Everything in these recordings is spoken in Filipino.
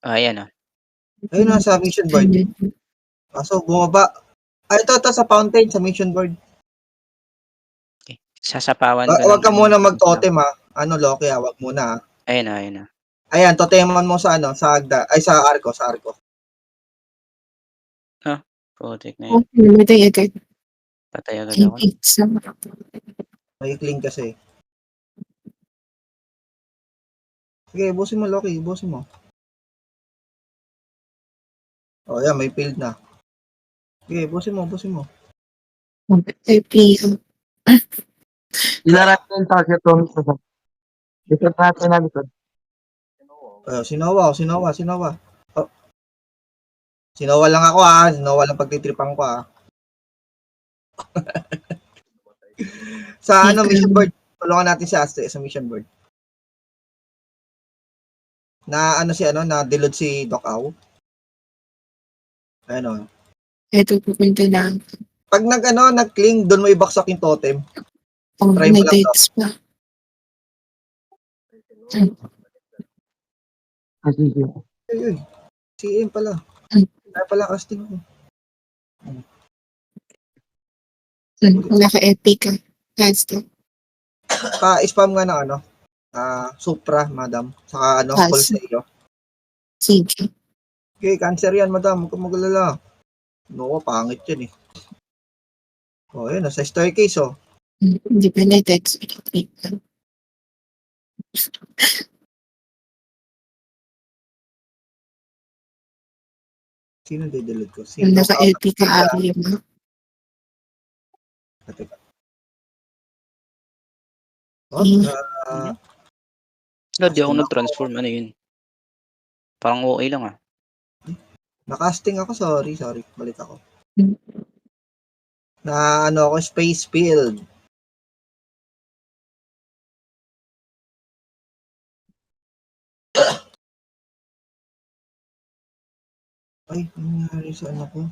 Ayan, oh. Ayun na sa mission board. Kaso bumaba. Ito sa fountain, sa mission board. Okay. Sasapawan ko Huwag ka ng muna mag-totem ha. Loki ha, wag muna ha. Ayan na, ayan na. Ayan, toteman mo sa sa Agda, ay sa Arco, sa Arco. Putik na yun. Namatay agad. Patay agad ako. May clean kasi. Sige, busin mo Loki, busin mo. Oh, yan, may field na. Sige, busin mo, busin mo. Ilaran yung target room sa likod natin na likod. Sinowa. Oh. Sinowa lang ako ha. Sinowa lang pagtitripan ko ha. Sa mission board. Tulungan natin si Aste sa mission board. Na na deload si Doc Au. Ayun o. Ito pupunta na. Pag nag-cling, doon mo ibaksak yung totem. Try mo lang Nag-dates pa. Ay. CM pala. Kaya pala casting ko. Naka-epic ka. Pa-spam nga na Supra, madam. Saka full sa iyo. Sige. Okay, cancer yan, madam. Huwag kang magalala. Pangit yan eh. Oh, yun. Sa staircase, oh. Hindi pa na-text. Sino didelete ko? Naka-epic ka, area mo. Oh, Di ako nag-transform. Ano yun? Parang okay lang ah. nakasting ako, sorry. Balik ako. Na ako, space field. Ay, nangyari sa ko?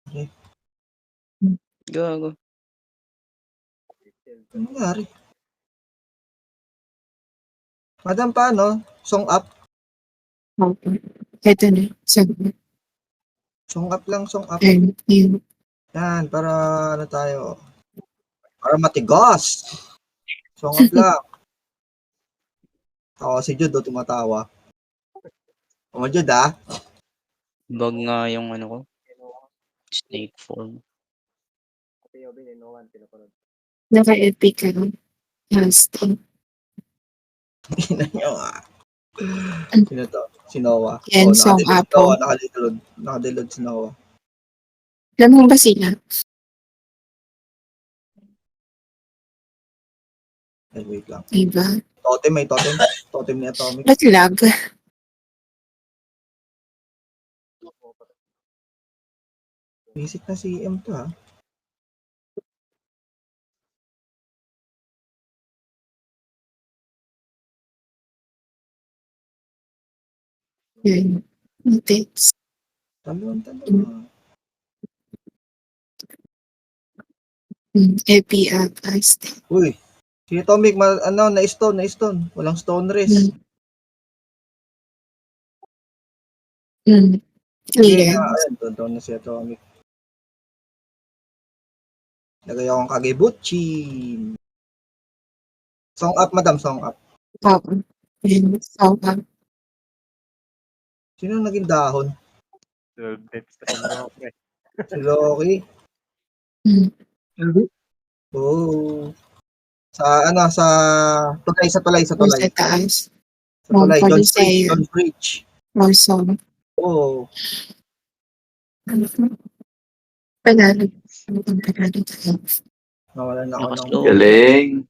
Okay. Gago. Ano nangyari? Madam, paano? Song up? Ito na. Sabi. Song up lang, song up. Yun. Yan, para tayo? Para matigas. Song up lang. Si Jude tumatawa. Jude Bag nga yung ko. Snake form. Naka-epic ka. Casting. Ina nyo Sino to? Si Noah. Yan, song Apple. Nakadeload si Noah. Alam mo ba sila? Ay, wait lang. Diba? May totem. Totem ni Atomic. Ba't lag? Basic na si M to ha. Yun. Tips. Talon. Epi casting. Uy. Si Atomic, na-stone. Walang stone rest. Clear. Doon na si Atomic. Lagay akong Kagebutchin. Song up, madam. Song up. Yun. Song up. Sino naging dahon? Si Loki. Oh. Sa tulay. Sa taas. Sa tulay. John Bridge. Awesome. Oh. Panalo. Nawalan ako ng Slow. Galing.